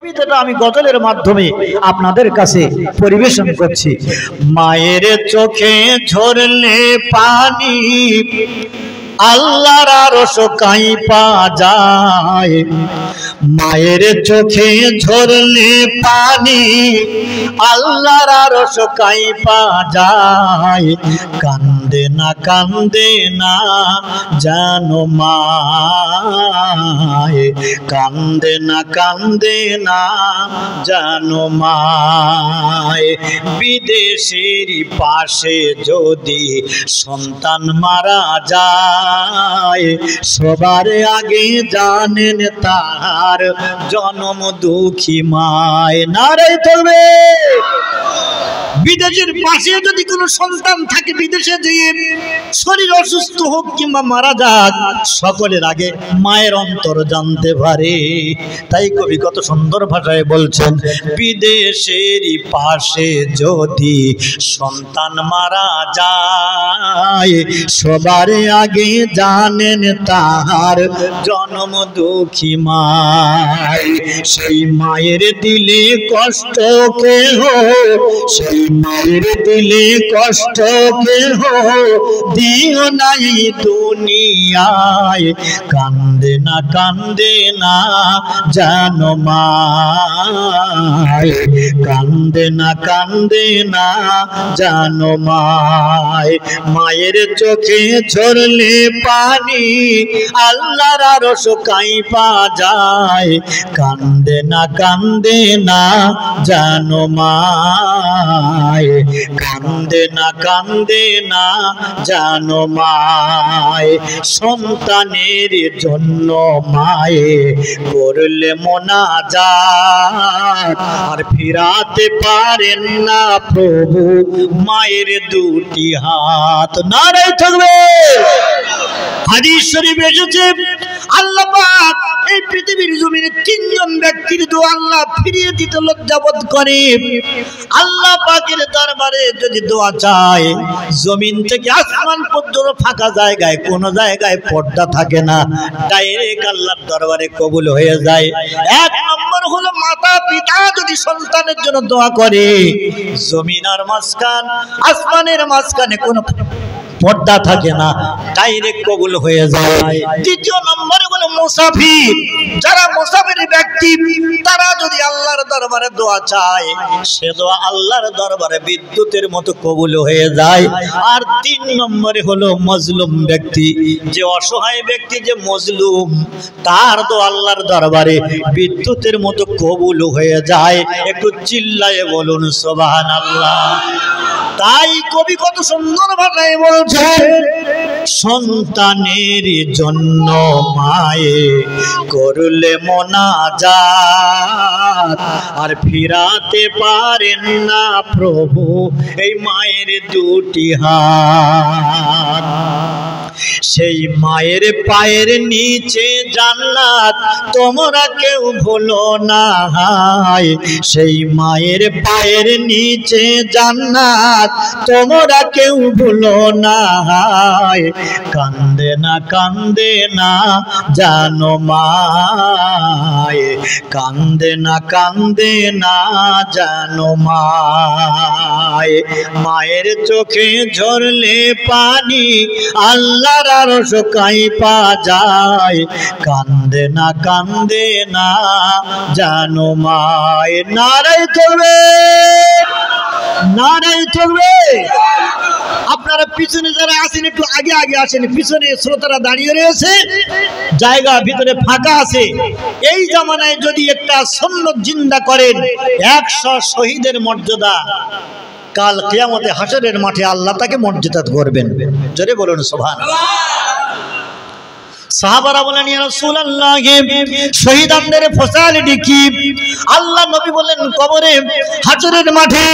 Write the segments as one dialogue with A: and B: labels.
A: কবিতাটা আমি গজলের মাধ্যমে আপনাদের কাছে পরিবেশন করছি। মায়ের চোখে ঝরলে পানি আল্লাহর আরশ কাঁইপা যায়, মায়ের চোখে ঝরলে পানি আল্লাহর আরশ কাঁইপা যায়। কান্দে না জানো মায়, কান্দে না জানো মায়। বিদেশের পাশে যদি সন্তান মারা যায়, সবার আগে জানেন তার জন্ম দুঃখী মায়। নারে তবে বিদেশের পাশে যদি কোনো সন্তান থাকে, বিদেশে যেয়ে শরীর অসুস্থ হোক কিংবা মারা যাক, সকলের আগে মায়ের অন্তর জানতে পারে। তাই কবি কত সুন্দর ভাষায় বলছেন, বিদেশের পাশে যদি সন্তান মারা যায়, সবার আগে জানেন তার জন্ম দুঃখী মায়। সেই মায়ের দিলে কষ্ট কেহ, সেই মায়ের দিলে কষ্ট কেহ দিও নাই দুনিয়ায়। কান্দে না জানো মায়, কান্দে না জানো মায়। মায়ের চোখে ঝরলে পানি আল্লাহর আরশ কাঁইপা যায়। কান্দে না জানো মায়, কান্দে না জানো মায়। সন্তানের জন্য মায়ে করলে মোনাজাত, আর ফিরাতে পারেন না প্রভু মায়ের দুটি হাত। নারে থাকবে। হাদিস শরীফে এসেছে, আল্লাহ পাক এই পৃথিবীর জমিনে তিনজন ব্যক্তির দোয়া আল্লাহ ফিরিয়ে দিতে লজ্জাবোধ করে। আল্লাহ পাকের দরবারে যদি দোয়া চায়, জমিন থেকে আসমান পর্যন্ত ফাঁকা জায়গায় কোনো জায়গায় পর্দা থাকে না, ডাইরেক্ট আল্লাহর দরবারে কবুল হয়ে যায়। এক নম্বর হলো মাতা পিতা যদি সন্তানের জন্য দোয়া করে, জমিন আর মাঝখান আসমানের মাঝখানে কোনো পর্দা থাকে না, ডাইরেক্ট কবুল হয়ে যায়। দ্বিতীয় নম্বরে হলো মুসাফির, যারা মুসাফির ব্যক্তি তারা যদি আল্লাহর দরবারে দোয়া চায়, সে দোয়া আল্লাহর দরবারে বিদ্যুতের মতো কবুল হয়ে যায়। আর তিন নম্বরে হলো মজলুম ব্যক্তি, যে অসহায় ব্যক্তি, যে মজলুম, তার দোয়া আল্লাহর দরবারে বিদ্যুতের মতো কবুল হয়ে যায়। একটু চিল্লায়ে বলুন সুবহানাল্লাহ। তাই কবি কত সুন্দর ভাষায় বলছে, সন্তানের জন্য মায়ে করলে মোনাজাত, আর ফিরাতে পারেন না প্রভু এই মায়ের দুটি হাত। সেই মায়ের পায়ের নিচে জান্নাত তোমরা কেউ ভুলো না, সেই মায়ের পায়ের নিচে জান্নাত তোমরা কেউ ভুলো না। কান্দে না জানো মায়, কান্দে না জানো মায়। মায়ের চোখে ঝরলে পানি আল্লাহর আরশ কাঁইপা যায়। কান্দে না জানো মায়। নারায়ে থাকবে। আপনারা পিছনে যারা আছেন একটু আগে আসেন, পিছনে শ্রোতারা দাঁড়িয়ে রয়েছে, জায়গা ভিতরে ফাঁকা আছে। এই জামানায় যদি একটা সুন্নত জিন্দা করেন, 100 শহীদের মর্যাদা কাল কিয়ামতে হাশরের মাঠে আল্লাহ তাকে মর্যাদা করবেন। জোরে বলুন সুবহানাল্লাহ। সাহাবারা বলেন, ইয়া রাসূলুল্লাহ, শহীদদের ফজিলত কি? আল্লাহ নবী বলেন, কবরে হাশরের মাঠে।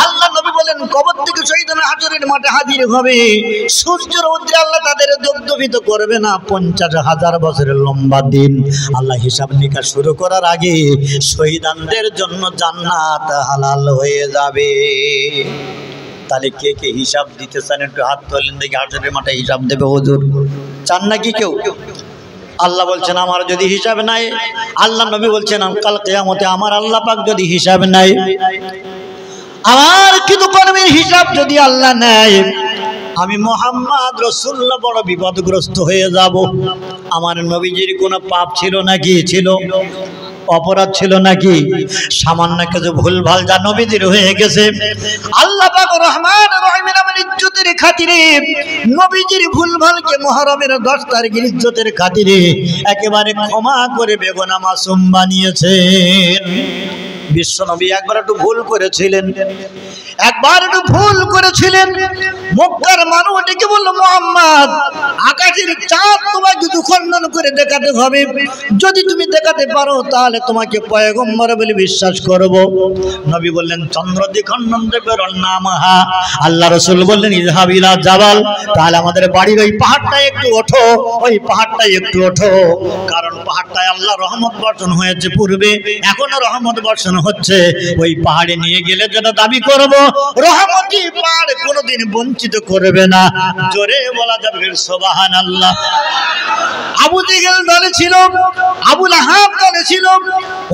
A: আল্লাহ নবী বলেন, কবর থেকে শহীদরা হাশরের মাঠে হাজির হবে, সূর্যের রৌদ্রে আল্লাহ তাদের দগ্ধবিত করবে না 50,000 বছরের লম্বা দিন। আল্লাহ হিসাব নিকাশ শুরু করার আগে শহীদদের জন্য জান্নাত হালাল হয়ে যাবে। তাহলে কে কে হিসাব দিতে চান একটু হাত তোলেন দেখি। হাশরের মাঠে হিসাব দেবে হুজুর, চান নাকি কেউ? আল্লাহ বলছেন আমার যদি হিসাব নাই, আল্লাহ নবী বলছেন কাল কিয়ামতে আমার আল্লাহ পাক যদি হিসাব নাই, আমার কিন্তু কর্মের হিসাব যদি আল্লাহ নেয়, আমি মুহাম্মদ রাসূলুল্লাহ বড় বিপদগ্রস্ত হয়ে যাব। আমার নবীজির কোনো পাপ ছিল নাকি? ছিল। অপরাধ ছিল নাকি? সামান্য কিছু ভুলভাল যা নবীজির হয়ে গেছে, আল্লাহ পাক রহমান রহিমের আমার ইজ্জতের খাতিরে নবীজির ভুলভালকে মুহররমের 10 তারিখের ইজ্জতের খাতিরে একেবারে ক্ষমা করে বেগুনা মাসুম বানিয়েছেন। বিশ্ব নবী একবার একটু ভুল করেছিলেন, মক্কার মানুষ ডেকে বলল, মুহাম্মদ আকাশের চাঁদ তোমাকে দুখণ্ডন করে দেখাতে হবে, যদি তুমি দেখাতে পারো তাহলে তোমাকে পয়গম্বর বলে বিশ্বাস করব। নবী বললেন চন্দ্র দ্বিখণ্ডন দেবের নাম হা। আল্লাহ রাসূল বললেন ইযহাব ইলা জাবাল, তাহলে আমাদের বাড়ির ওই পাহাড়টা একটু ওঠো, ওই পাহাড়টা একটু ওঠো, কারণ পাহাড়টায় আল্লাহ রহমত বর্ষণ হয়েছে পূর্বে, এখনো রহমত বর্ষণ হচ্ছে। ওই পাহাড়ে নিয়ে গেলে যেটা দাবি করব রহমতি পাহাড় কোনোদিন বঞ্চিত করবে না। জোরে বলা যাবে সুবহানাল্লাহ। আবু জেহেল দলে ছিল, আবু লাহাব দলে ছিল,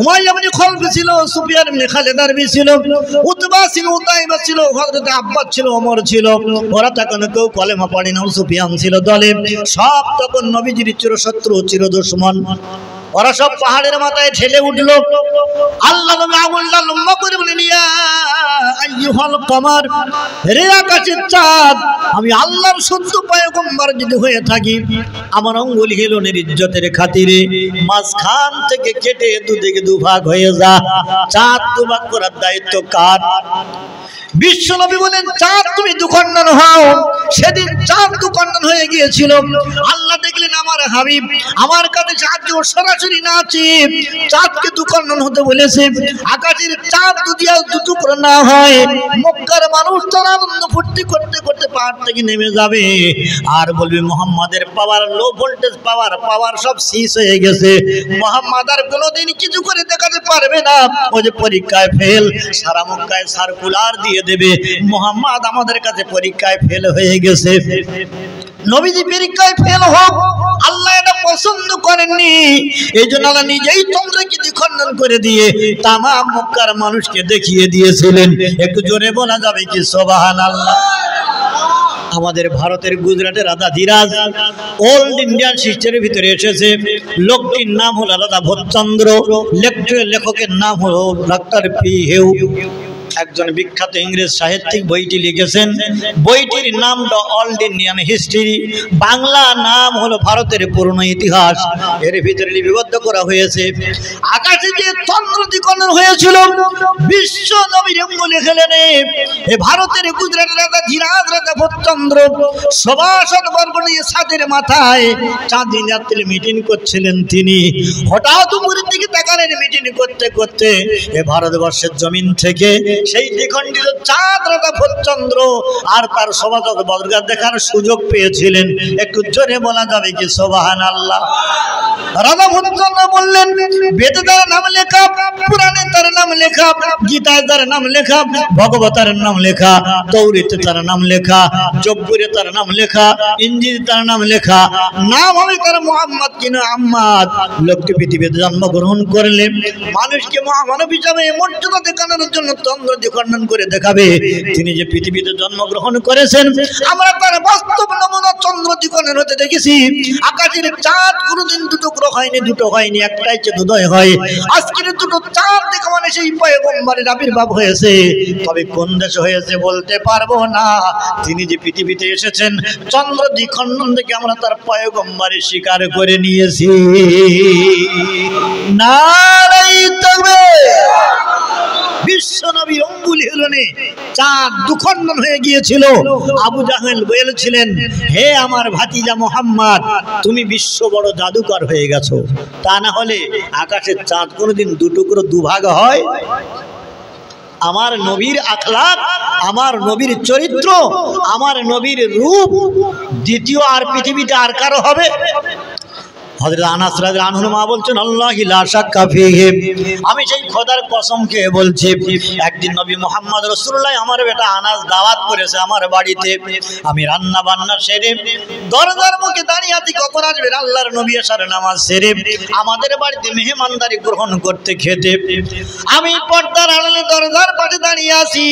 A: উমাইয়া ইবনে খালদ ছিল, সুফিয়ান ইবনে খালিদ ছিল, উতবা ছিল, উতাইবা ছিল, হযরত আব্বাস ছিল, ওমর ছিল। ওরা তখন কেউ কলেমা পড়ে না। সুফিয়ান ছিল দলে, সব তখন নবীজির চিরশত্রু চির দুশমন। ওরা সব পাহাড়ের মাথায় ঠেলে উঠলো। আল্লাহ নবী আঙুলটা লম্বা করে বলেন ইয়া আইয়ুহাল কমার, রে আকাশের চাঁদ, আমি আল্লাহর সত্য পয়গম্বর যদি হয়ে থাকি, আমার আঙ্গুল হিলনের ইজ্জতের খাতিরে মাঝখান থেকে কেটে দুদিকে দুভাগ হয়ে যা। চাঁদ দুভাগ করার দায়িত্ব কার? বিশ্ব নবী বলেন চাঁদ তুমি দুখণ্ডন হও। সেদিন চাঁদ দুখণ্ডন হয়ে গিয়েছিল। আল্লাহ দেখলেন আমার হাবিব আমার কাছে সাহায্য সরাসরি না চেয়ে চাঁদকে দুখণ্ডন হতে বলেছে। আকাশের চাঁদ যদি দুটুকরো না হয়, মক্কার মানুষ তারা আনন্দ ফুর্তি করতে করতে পাহাড় থেকে নেমে যাবে আর বলবে মুহাম্মাদের পাওয়ার, লো ভোল্টেজ পাওয়ার সব শেষ হয়ে গেছে, মুহাম্মাদ আর কোনোদিন কিছু করে দেখাতে পারবে না। ওই যে পরীক্ষায় ফেল, সারা মক্কায় সার্কুলার দিয়ে দেবে মুহাম্মদ আমাদের কাছে পরীক্ষায় ফেল হয়ে গেছে। নবীজি পরীক্ষায় ফেল হোক, আল্লাহ এটা পছন্দ করেননি। এই জন্য আল্লাহ নিজেই চন্দ্রকে দ্বিখণ্ডন করে দিয়ে তামাম মক্কার মানুষকে দেখিয়ে দিয়েছিলেন। একটু জোরে বলা যাবে কি সুবহানাল্লাহ। আমাদের ভারতের গুজরাটের রাজা ধীরাজ ওল্ড ইন্ডিয়ান সিস্টেমের ভিতরে এসেছে। লোকটির নাম হলো রাজা ভোজচন্দ্র, লেখকের নাম হলো ডাক্তার পি হেউ, একজন বিখ্যাত ইংরেজ সাহিত্যিক। বইটি লিখেছেন, বইটির নাম the old Indian history, Bangla নাম হলো ভারতের পুরনো ইতিহাস। এর ভিতরে লিপিবদ্ধ করা হয়েছে আকাশে যে চন্দ্র দ্বিখণ্ডন হয়েছিল, বিশ্ব নবীর অঙ্গুলে খেলেনে এ ভারতের গুজরাটের রাজা ধীরাজ, রাজা ভোজচন্দ্র সভাসদ বর্গ নিয়ে ছাদের মাথায় চাঁদিন রাত্রে মিটিং করছিলেন। তিনি হঠাৎ উপরের দিকে তাকালেন। মিটিং করতে করতে এ ভারতবর্ষের জমিন থেকে সেই দ্বিখণ্ডিত চাঁদ রাজা ভোজচন্দ্র আর তার সভাসদ বর্গ দেখার সুযোগ পেয়েছিলেন। একটু জোরে বলা যাবে কি সুবহানাল্লাহ। রাজা ভোজচন্দ্র বললেন বেদে তার নাম লেখা, পুরাণে তার নাম লেখা, গীতায় তার নাম লেখা, ভগবতার নাম লেখা, তৌরাতে তার নাম লেখা, জব্বুরে তার নাম লেখা, ইনজিলে তার নাম লেখা, নাম হবে তার মুহাম্মদ কিনা আহমদ। লোকটি পৃথিবীতে জন্মগ্রহণ করলেন মানুষকে মহামানব হিসাবে মর্যাদা দেখানোর জন্য চন্দ্র দ্বিখণ্ডন করে দেখাবে। তিনি যে পৃথিবীতে জন্মগ্রহণ করেছেন, আমরা তার বাস্তব নমুনা চন্দ্র দ্বিখণ্ডন হতে দেখেছি। আকাশের চাঁদ কোনোদিন দুটো হয়নি, দুটো হয়নি, একটাই চতুর্দয় হয়। আজকের দুটো চাঁদ দেখা মানে সেই পয়গম্বরের আবির্ভাব হয়েছে। তবে কোন দেশে হয়েছে বলতে পারবো না। তিনি যে পৃথিবীতে এসেছেন চন্দ্র দ্বিখণ্ডন থেকে আমরা তার পয়গম্বরের স্বীকার করে নিয়েছি। নারায়ে তাকবীর। বিশ্ব নবী অঙ্গুল হিলনে চাঁদ দুখণ্ডন হয়ে গিয়েছিল। আবু জাহেল বলেছিলেন হে আমার ভাতিজা মুহাম্মদ, তুমি বিশ্ব বড় জাদুকর হয়ে গেছো, তা না হলে আকাশের চাঁদ কোনোদিন দুটুকরো দুভাগ হয়? আমার নবীর আখলাক, আমার নবীর চরিত্র, আমার নবীর রূপ দ্বিতীয় আর পৃথিবীতে আর কারো হবে? হযরত আনাস রাদিয়াল্লাহু আনহু মা বলছেন আল্লাহি লা শাক্কা ফীহি, আমি সেই খোদার কসম খেয়ে বলছি, একদিন নবী মুহাম্মদ রাসূলুল্লাহ আমার বেটা আনাস দাওয়াত করেছে আমার বাড়িতে। আমি রান্না বান্না সেরে দরজার মুখে দাঁড়িয়ে আছি কখন আসবেন আল্লাহর নবী আসার নামাজ সেরে আমাদের বাড়িতে মেহমানদারি গ্রহণ করতে খেতে। আমি পর্দার আড়ালে দরজার পাশে দাঁড়িয়ে আছি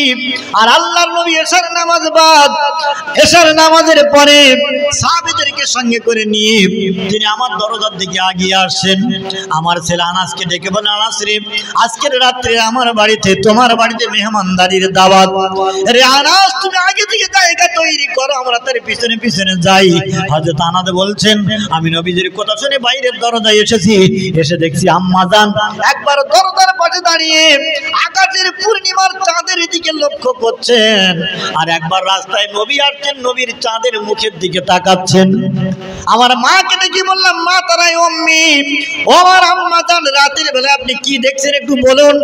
A: আর আল্লাহর নবী এশার নামাজ বাদ এশার নামাজের পরে সাহাবীদেরকে সঙ্গে করে নিয়ে তিনি আমার দরজার দিকে এগিয়ে আসছেন। আমার ছেলে আনাসকে ডেকে বলেন, আনাস রে, আজকের রাত্রে আমার বাড়িতে তোমার বাড়িতে মেহমানদারির দাওয়াত। রে আনাস, তুমি আগে থেকে জায়গা তৈরি করো, আমরা তার পিছনে পিছনে যাই। হযরত আনাস বলছেন, আমি নবীজির কথা শুনে বাইরের দরজায় এসেছি, এসে দেখছি আম্মা জান একবার দরজার পাশে দাঁড়িয়ে আকাশের পূর্ণিমার চাঁদের দিকে লক্ষ্য করছেন, আর একবার রাস্তায় নবী আসছেন, নবীর চাঁদের মুখের দিকে তাকাচ্ছেন। আমার মাকে দেখি বললাম, মা তারাই অম্মি, ও আমার আম্মা জান, রাতের বেলা আপনি কি দেখছেন একটু বলুন।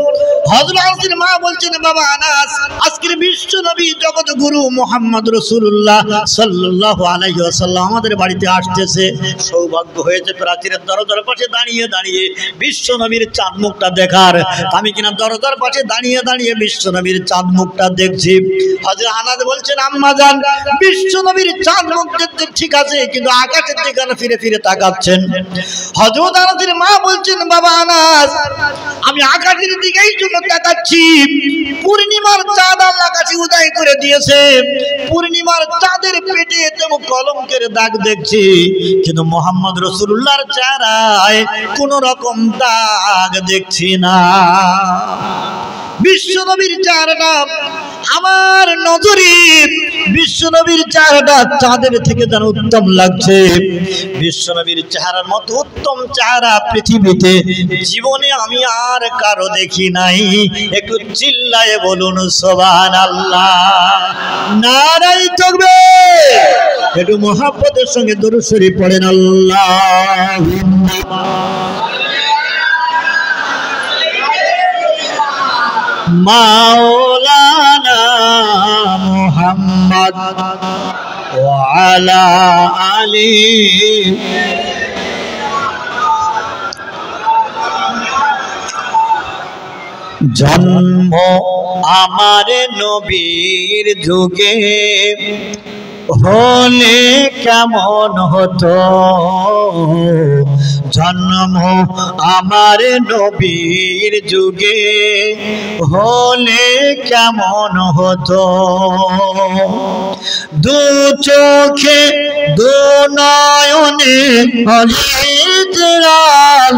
A: হযরত আনাসের মা বলছেন, বাবা আনাস, আজকের বিশ্ব নবী জগৎ গুরু মুহাম্মদ রাসূলুল্লাহ সাল্লাল্লাহু আলাইহি ওয়াসাল্লাম আমাদের বাড়িতে আসতেছে। সৌভাগ্য হয়েছে প্রাচীরের দরজার পাশে দাঁড়িয়ে দাঁড়িয়ে বিশ্ব নবীর চাঁদ মুখটা দেখার। আমি কিনা দরজার পাশে দাঁড়িয়ে দাঁড়িয়ে বিশ্ব নবীর চাঁদ মুখটা দেখছি। হযরত আনাস বলছেন, আম্মা জান, বিশ্ব নবীর চাঁদ মুখ দেখতে ঠিক আছে, কিন্তু আকাশের দিকে ফিরে ফিরে তাকাচ্ছেন। হযরত আনাসের মা বলছেন, বাবা আনাস, আমি আকাশের দিকেই জন্য তাকাচ্ছি, পূর্ণিমার চাঁদ আল্লাহ কাছে উদয় করে দিয়েছে, পূর্ণিমার চাঁদের পেটে তেমন কলঙ্কের দাগ দেখছি, কিন্তু মুহাম্মদ রাসূলুল্লাহর চেহারায় কোন রকম দাগ দেখছি না। বিশ্ব নবীর চেহারাটা আমার নজরে, বিশ্ব নবীর চেহারাটা চাঁদের থেকে যেন উত্তম লাগছে। বিশ্ব নবীর চেহারার মতো উত্তম চেহারা পৃথিবীতে জীবনে আমি আর কারো দেখি নাই। একটু চিল্লায়ে বলুন সুবহানাল্লাহ, নারায়ে তাকবীর। একটু মুহাব্বতের সঙ্গে দরুদ শরীফ পড়েন, আল্লাহুম্মা মাওলানা মুহাম্মদ ওয়া আলা আলি। জন্ম আমার নবীর যুগে হলে কেমন হতো, জন্ম আমার নবীর যুগে হলে কেমন হতো। দু চোখে দু নয়নে হলিজলাল,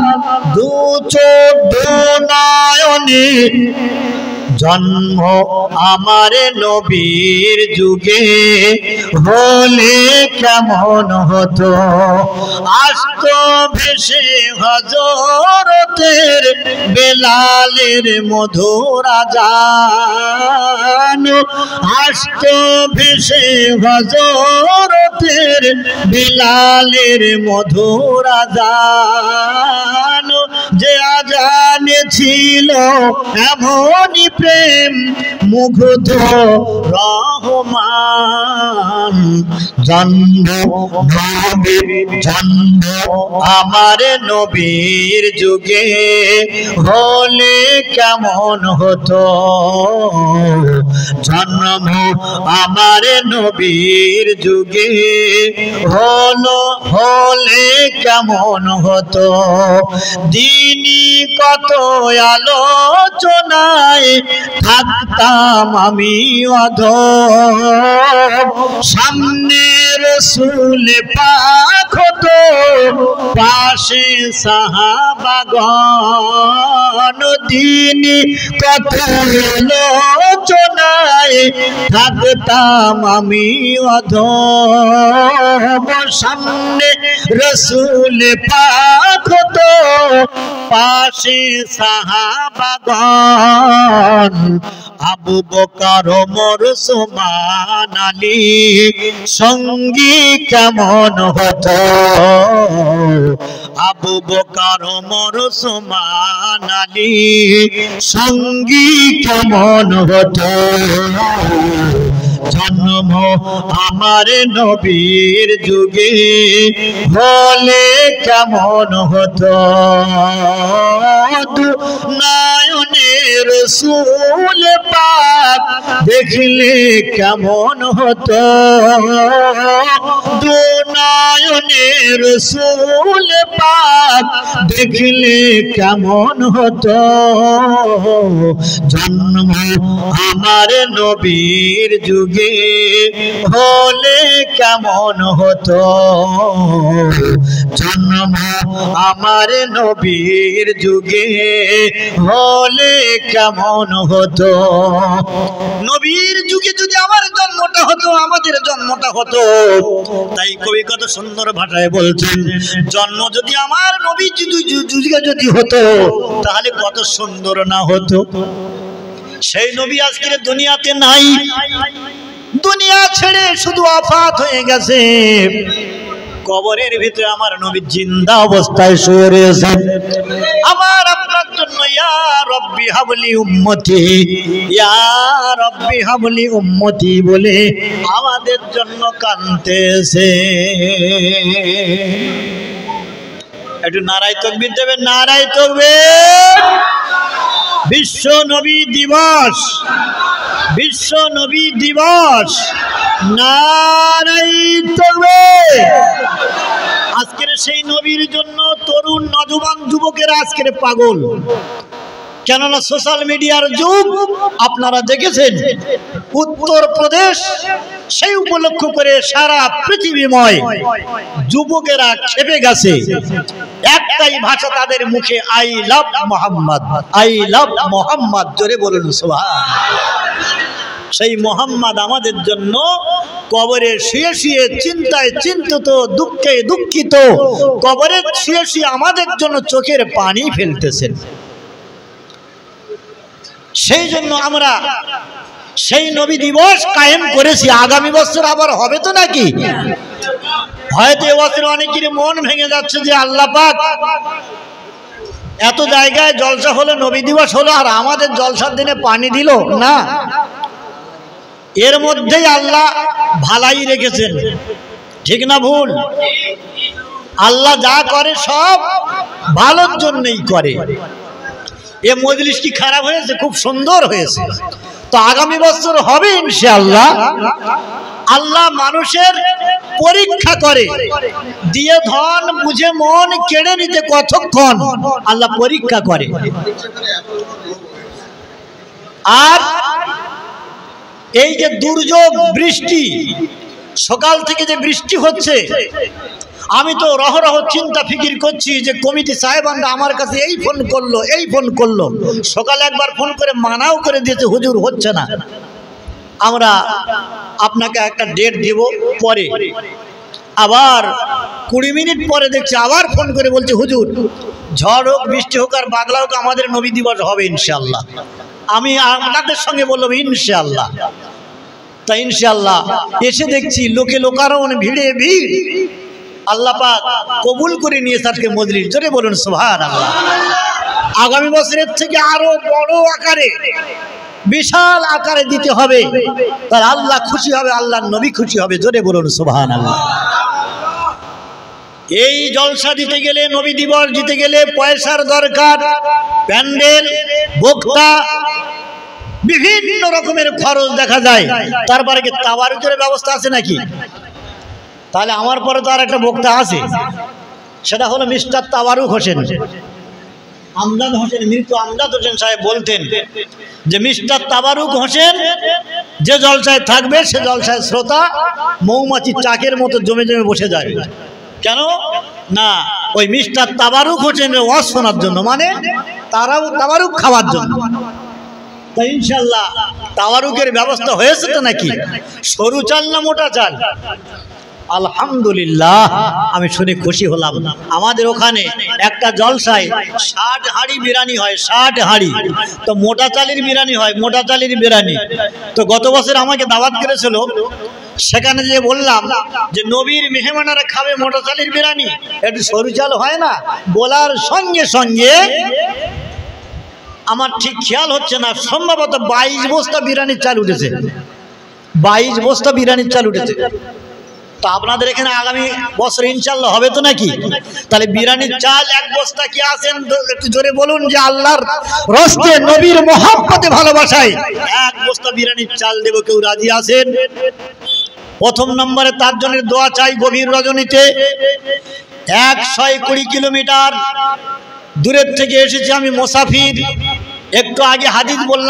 A: দু চোখ দু নয়নে জন্ম আমার নবীর যুগে হলে কেমন হতো। আসতো ভেসে হযরতের বেলালের মধুর আযান, আসতো ভেসে হযরতের বেলালের মধুর আযান। যে আযানে ছিল এমনই প্রেম মুগ্ধ রহমান। জন্ম আমার নবীর যুগে হলে কেমন হতো, জন্ম আমার নবীর যুগে হলে কেমন হতো। দিনই কত আলোচনায় থাকতাম আমি অধম, সামনে রাসূল পাক হতো, পাশে সাহাবাগণ। দিনই কত আলোচনায় থাকতাম আমি অধম, সামনে রাসূল পাক হতো, পাশে সাহাবাগণ। আবু বকর ওমর ওসমান আলী সঙ্গী কেমন হতো, আবু বকর ওমর ওসমান আলী সঙ্গী কেমন হতো। জন্ম আমার নবীর যুগে হলে কেমন হতো। নয়নে রাসূল পাক দেখলে কেমন হতো, দু নয়নে রসুল পাক দেখলে কেমন হতো, জন্ম আমার নবীর যুগে হলে কেমন হতো, জন্ম আমার নবীর যুগে হলে কেমন হতো। নবীর যুগে যদি আমার জন্মটা হতো, আমাদের জন্মটা হতো, তাই কবি কত সুন্দর ভাষায় বলছেন, জন্ম যদি আমার নবীর যুগে যদি হতো তাহলে কত সুন্দর না হতো। সেই নবী আজকে দুনিয়াতে নাই, দুনিয়া ছেড়ে শুধু আফাত হয়ে গেছে। কবরের ভিতরে আমার নবী জিন্দা অবস্থায় শুয়ে রয়েছেন। আমার আপনার জন্য ইয়া রব্বি হাবলি উম্মতি, ইয়া রব্বি হাবলি উম্মতি বলে আমাদের জন্য কাঁদতেছে। একটু নারায়ে তাকবীর দেবেন, নারায়ে তাকবীর। বিশ্ব নবী দিবস, বিশ্ব নবী দিবস, নারায়ে তাকবীর। আজকের সেই নবীর জন্য তরুণ নওজোয়ান যুবকেরা আজকের পাগল, কেননা সোশ্যাল মিডিয়ার যুগ। আপনারা দেখেছেন উত্তর প্রদেশ সেই উপলক্ষ করে সারা পৃথিবীময় যুবকেরা খেপে গেছে। একটাই ভাষা তাদের মুখে, I love Mohammad, I love Mohammad. জোরে বলুন সুবহানাল্লাহ। সেই মোহাম্মদ আমাদের জন্য কবরে শুয়ে শুয়ে চিন্তায় চিন্তিত, দুঃখে দুঃখিত, কবরে শুয়ে শুয়ে আমাদের জন্য চোখের পানি ফেলতেছেন। সেই জন্য আমরা সেই নবী দিবস কায়েম করেছি। আগামী বছর আবার হবে তো নাকি? হয়তো এবছর অনেকেরই মন ভেঙে যাচ্ছে যে আল্লাহ পাক এত জায়গায় জলসা হলো, নবী দিবস হলো, আর আমাদের জলসার দিনে পানি দিল না। এর মধ্যেই আল্লাহ ভালাই রেখেছেন, ঠিক না ভুল? আল্লাহ যা করে সব ভালোর জন্যই করে। এ মজলিস কি খারাপ হয়েছে? খুব সুন্দর হয়েছে। তো আগামী বছর হবে ইনশাআল্লাহ। আল্লাহ মানুষের পরীক্ষা করে, দিয়ে ধন বুঝে মন কেড়ে নিতে কতক্ষণ আল্লাহ পরীক্ষা করে। আর এই যে দুর্যোগ বৃষ্টি, সকাল থেকে যে বৃষ্টি হচ্ছে, আমি তো রহরহ চিন্তা ফিকির করছি যে কমিটি সাহেবানরা আমার কাছে এই ফোন করলো, এই ফোন করলো। সকালে একবার ফোন করে মানাও করে দিয়েছে, হুজুর হচ্ছে না, আমরা আপনাকে একটা ডেট দেব পরে। আবার 20 মিনিট পরে দেখছি আবার ফোন করে বলছে, হুজুর ঝড় হোক, বৃষ্টি হোক, আর বাদলা হোক, আমাদের নবী দিবস হবে ইনশাআল্লাহ। আমি আপনাদের সঙ্গে বললাম ইনশাআল্লাহ। তাই ইনশাআল্লাহ এসে দেখছি লোকে লোকারণ, ভিড়ে ভিড়। আল্লাহ পাক কবুল করে নিয়েছে আজকে মজলিস। জোরে বলুন সুবহানাল্লাহ। আগামী বছরের থেকে আরো বড় আকারে, বিশাল আকারে দিতে হবে, তার আল্লাহ খুশি হবে, আল্লাহর নবী খুশি হবে। জোরে বলুন সুবহানাল্লাহ। এই জলসা দিতে গেলে, নবী দিবস দিতে গেলে পয়সার দরকার, প্যান্ডেল, বক্তা, বিভিন্ন রকমের খরচ দেখা যায়। তারপরে কি তাবারুকের ব্যবস্থা আছে নাকি? তাহলে আমার পরে তো আর একটা বক্তা আছে, সেটা হলো মিস্টার তাবারুক হোসেন, আমদাদ হোসেন, মৃত আমদাদ হোসেন সাহেব বলতেন যে মিস্টার তাবারুক হোসেন যে জলসায় থাকবে, সে জলসায় শ্রোতা মৌমাছি চাকের মতো জমে জমে বসে যায়। কেন না? ওই মিস্টার তাবারুক হোসেনের ওয়াজ শোনার জন্য, মানে তারাও তাবারুক খাওয়ার জন্য। তাই ইনশাআল্লাহ তাবারুকের ব্যবস্থা হয়েছে তো নাকি? সরু চাল না মোটা চাল? আলহামদুলিল্লাহ, আমি শুনে খুশি হলাম। আমাদের ওখানে একটা জলসায় 60 হাঁড়ি বিরিয়ানি হয়, 60 হাঁড়ি। তো মোটা চালের বিরিয়ানি হয়, মোটা চালের বিরিয়ানি। তো গত বছর আমাকে দাওয়াত করেছিল, সেখানে যে বললাম যে নবীর মেহমানেরা খাবে মোটা চালের বিরিয়ানি, একটু সরু চাল হয় না? বলার সঙ্গে সঙ্গে আমার ঠিক খেয়াল হচ্ছে না, সম্ভবত 22 বস্তা বিরিয়ানির চাল উঠেছে, 22 বস্তা বিরিয়ানির চাল উঠেছে। তো আপনাদের এখানে আগামী বছর ইনশাআল্লাহ হবে তো নাকি? তাহলে বিরিয়ানির চাল 1 বস্তা কি আছেন একটু জোরে বলুন যে আল্লাহর রস্তে, নবীর মহব্বতে, ভালোবাসায় 1 বস্তা বিরিয়ানির চাল দেব, কেউ রাজি আছেন? প্রথম নম্বরে তার জন্য দোয়া চাই গভীর রজনীতে 120 কিলোমিটার দূরের থেকে এসেছি আমি মুসাফির। একটু আগে হাদিস বললাম